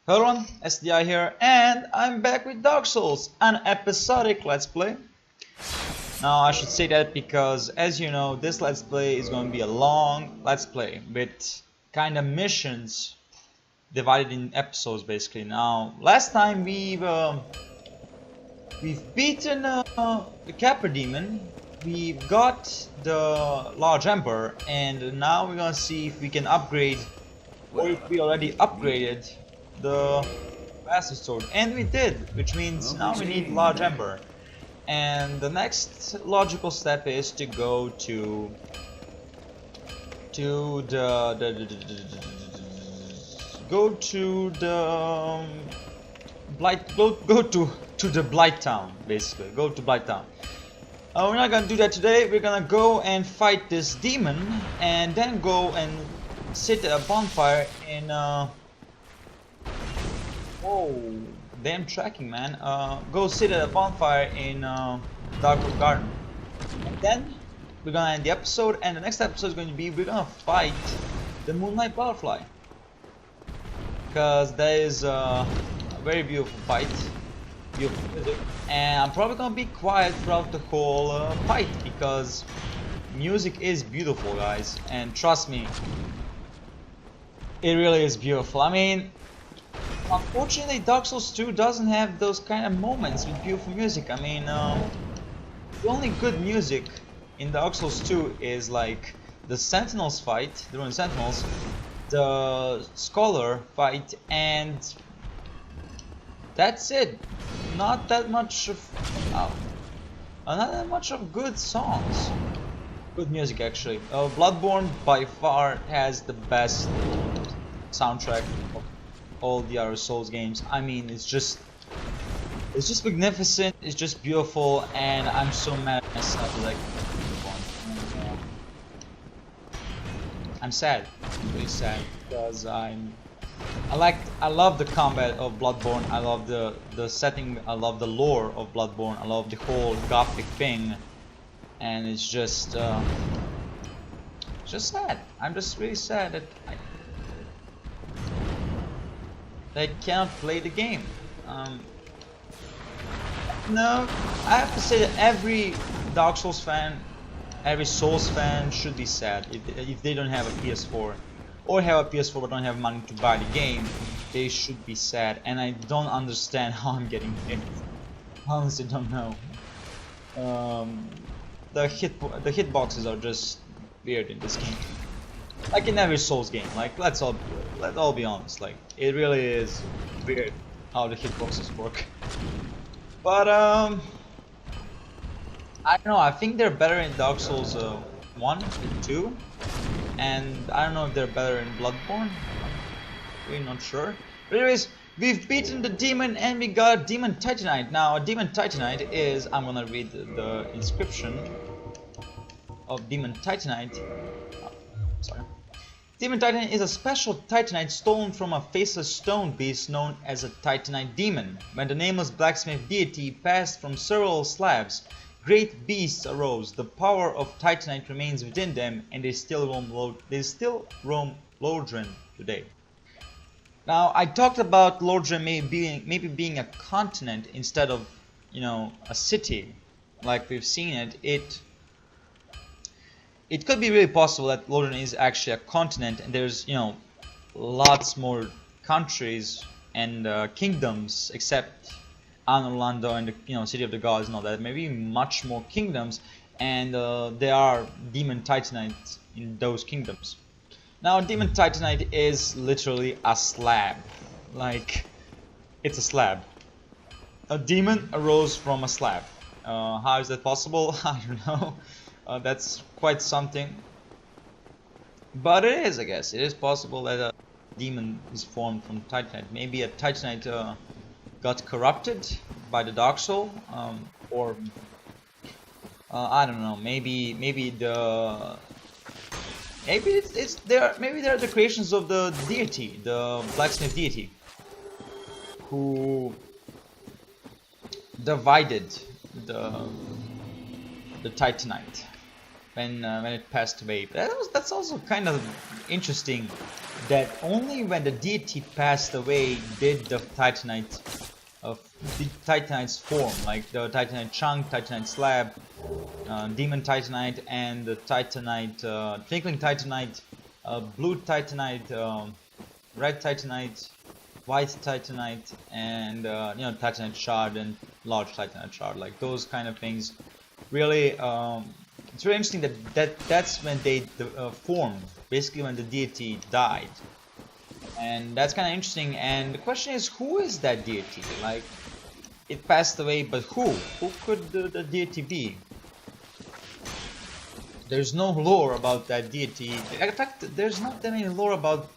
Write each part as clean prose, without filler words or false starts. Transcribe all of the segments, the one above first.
Hello everyone, SVTDI here, and I'm back with Dark Souls, an episodic Let's Play. Now I should say that because, as you know, this Let's Play is going to be a long Let's Play with kind of missions divided in episodes, basically. Now, last time we've beaten the Capper Demon, we've got the Large Ember, and now we're gonna see if we can upgrade, or if we already upgraded the Master Sword, and we did, which means now we need Large Ember. And the next logical step is to go to the Blight Town, basically. Go to Blight Town. We're not gonna do that today. We're gonna go and fight this demon, and then go and sit at a bonfire in whoa, damn tracking, man. Go sit at a bonfire in Darkwood Garden. And then we're gonna end the episode, and the next episode is going to be we're gonna fight the Moonlight Butterfly. Because that is a very beautiful fight. Beautiful music. And I'm probably gonna be quiet throughout the whole fight because music is beautiful, guys. And trust me, it really is beautiful. I mean, unfortunately, Dark Souls 2 doesn't have those kind of moments with beautiful music. I mean, the only good music in Dark Souls 2 is like the Sentinels fight, the Ruined Sentinels, the Scholar fight, and that's it. Not that much of good songs. Good music, actually. Bloodborne by far has the best soundtrack of all the other Souls games. I mean, it's just magnificent. It's just beautiful, and I'm so mad at myself. Like, I'm sad. I'm really sad because I love the combat of Bloodborne. I love the setting. I love the lore of Bloodborne. I love the whole gothic thing, and it's just sad. I'm just really sad that I cannot play the game. No, I have to say that every Dark Souls fan, every Souls fan should be sad if they don't have a PS4, or have a PS4 but don't have money to buy the game. They should be sad, and I don't understand how I'm getting hit. Honestly, don't know. The hitboxes are just weird in this game. Like in every Souls game, like let's all be honest, like it really is weird how the hitboxes work. But I don't know, I think they're better in Dark Souls 1 and 2, and I don't know if they're better in Bloodborne. I'm really not sure. But anyways, we've beaten the demon and we got Demon Titanite. Now, a Demon Titanite is, I'm gonna read the inscription of Demon Titanite. Sorry. Demon Titanite is a special Titanite stolen from a faceless stone beast known as a Titanite demon. When the nameless blacksmith deity passed from several slabs, great beasts arose. The power of Titanite remains within them, and they still roam Lordran today. Now, I talked about Lordran maybe being a continent instead of, you know, a city, like we've seen it. It could be really possible that Lordran is actually a continent, and there's, you know, lots more countries and kingdoms except Anor Londo and the, you know, City of the Gods and all that. Maybe much more kingdoms, and there are Demon Titanites in those kingdoms. Now, Demon Titanite is literally a slab. Like, it's a slab. A demon arose from a slab. How is that possible? I don't know. That's quite something, but it is, I guess. It is possible that a demon is formed from Titanite. Maybe a Titanite got corrupted by the Dark Soul, or I don't know. Maybe they're the creations of the deity, the blacksmith deity, who divided the Titanite when it passed away. That's also kind of interesting that only when the deity passed away did the Titanites form, like the Titanite chunk, Titanite slab, Demon Titanite, and the Titanite, Twinkling Titanite, Blue Titanite, Red Titanite, White Titanite, and Titanite Shard and Large Titanite Shard, like those kind of things. Really, it's really interesting that's when they formed, basically when the deity died. And that's kind of interesting. And the question is, who is that deity? Like, it passed away, but who? Who could the deity be? There's no lore about that deity. In fact, there's not that many lore about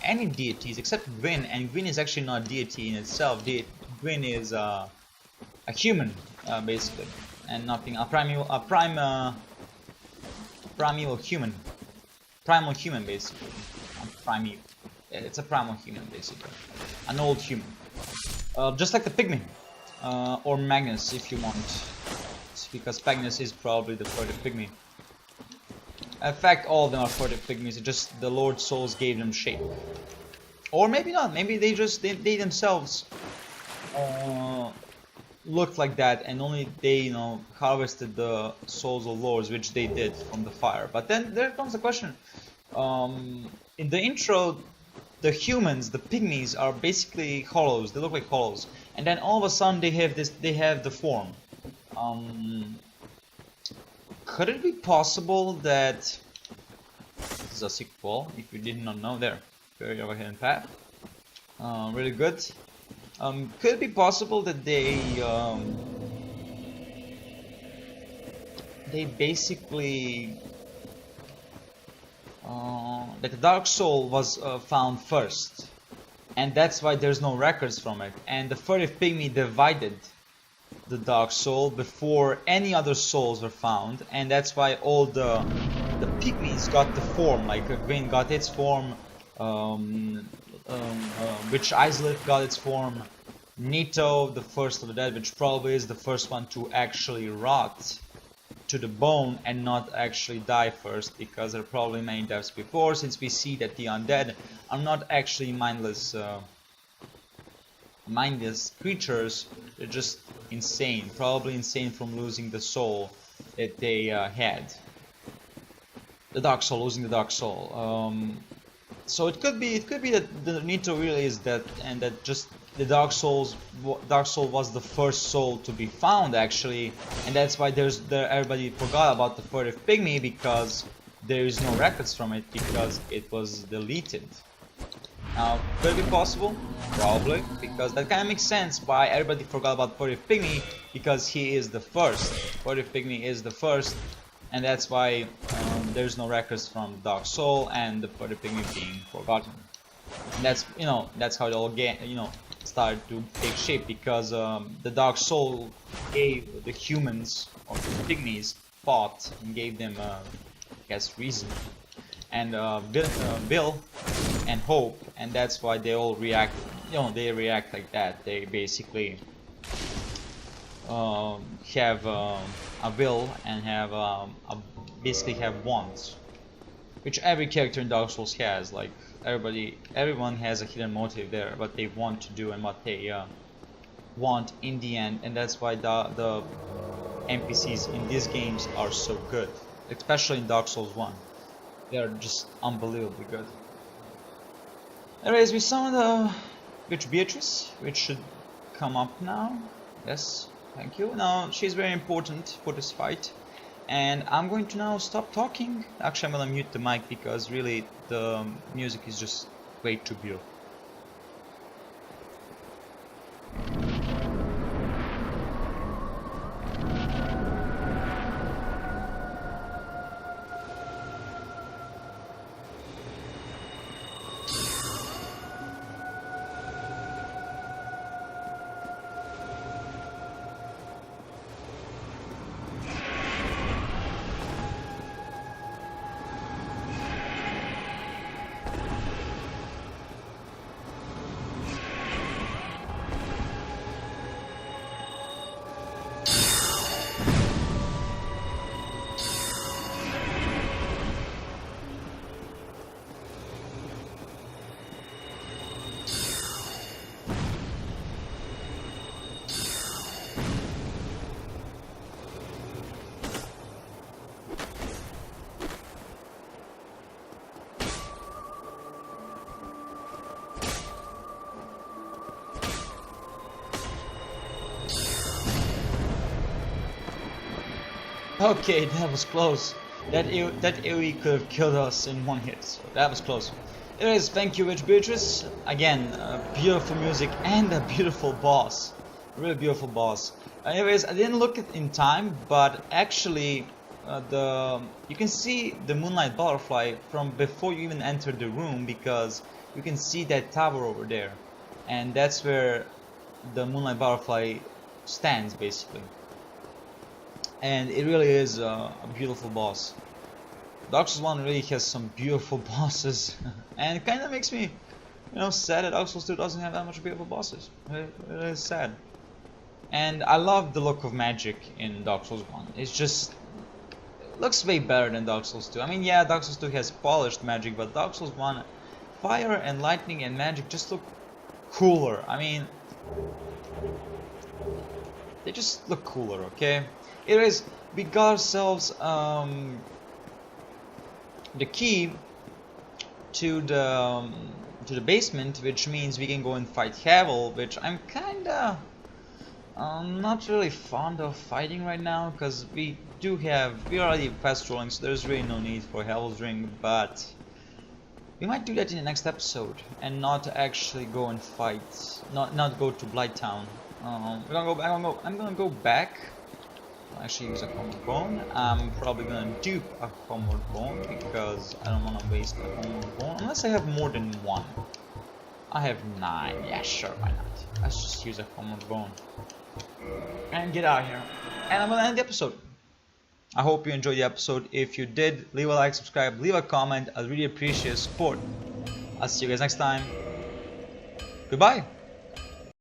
any deities except Gwyn, and Gwyn is actually not a deity in itself. Gwyn is a human, basically, and nothing. A primal human, basically. It's a primal human, basically, an old human, just like the pygmy, or Magnus, if you want, because Magnus is probably the furtive pygmy. In fact, all of them are furtive pygmies. It's just the Lord Souls gave them shape, or maybe not. Maybe they themselves looked like that, and only they harvested the souls of lords, which they did from the fire. But then there comes the question. In the intro, the humans, the pygmies, are basically hollows. They look like hollows, and then all of a sudden they have the form. Could it be possible that this is a sequel? If you did not know, there, very overhead path, really good. Could it be possible that they basically that the Dark Soul was found first, and that's why there's no records from it, and the furtive pygmy divided the Dark Soul before any other souls were found, and that's why all the pygmies got the form, like Gwyn got its form, which Izalith got its form, Nito, the first of the dead, which probably is the first one to actually rot to the bone and not actually die first, because there are probably many deaths before, since we see that the undead are not actually mindless creatures. They're just insane, probably insane from losing the soul that they had, the Dark Soul, losing the Dark Soul. So it could be that the Nito really is that, and that just the Dark Soul was the first soul to be found, actually, and that's why everybody forgot about the furtive pygmy, because there is no records from it, because it was deleted. Now, could it be possible? Probably, because that kind of makes sense why everybody forgot about furtive pygmy, because he is the first. Furtive pygmy is the first, and that's why there's no records from the Dark Soul and the furtive pygmy being forgotten. And that's how it all started to take shape, because the Dark Soul gave the humans, or the pygmies, thought, and gave them, I guess, reason, and will, and hope, and that's why they all react. They react like that. They basically have a will and basically have wants, which every character in Dark Souls has. Like everyone has a hidden motive there, what they want to do and what they want in the end, and that's why the NPCs in these games are so good, especially in Dark Souls 1. They are just unbelievably good. Anyways, we summoned the Witch Beatrice, which should come up now. Yes, thank you. Now, she's very important for this fight. And I'm going to now stop talking. Actually, I'm gonna mute the mic, because really the music is just way too beautiful. Okay, that was close. That AoE could have killed us in one hit, so that was close. Anyways, thank you, Witch Beatrice. Again, beautiful music and a beautiful boss. Really beautiful boss. Anyways, I didn't look it in time, but actually, you can see the Moonlight Butterfly from before you even enter the room, because you can see that tower over there, and that's where the Moonlight Butterfly stands, basically. And it really is a beautiful boss. Dark Souls 1 really has some beautiful bosses, and it kind of makes me, sad that Dark Souls 2 doesn't have that much beautiful bosses. It is sad. And I love the look of magic in Dark Souls 1. It's just, it looks way better than Dark Souls 2. I mean, yeah, Dark Souls 2 has polished magic, but Dark Souls 1, fire and lightning and magic just look cooler. I mean, they just look cooler, okay? Anyways, we got ourselves the key to the basement, which means we can go and fight Havel, which I'm kinda not really fond of fighting right now, because we're already fast rolling, so there's really no need for Havel's Ring, but we might do that in the next episode and not actually go and fight, not go to Blighttown. I'm gonna go back. Actually use a Homeward Bone. I'm probably gonna dupe a Homeward Bone because I don't want to waste a Homeward Bone unless I have more than one. I have 9. Yeah, sure, why not? Let's just use a Homeward Bone and get out of here. And I'm gonna end the episode. I hope you enjoyed the episode. If you did, leave a like, subscribe, leave a comment. I'd really appreciate your support. I'll see you guys next time. Goodbye.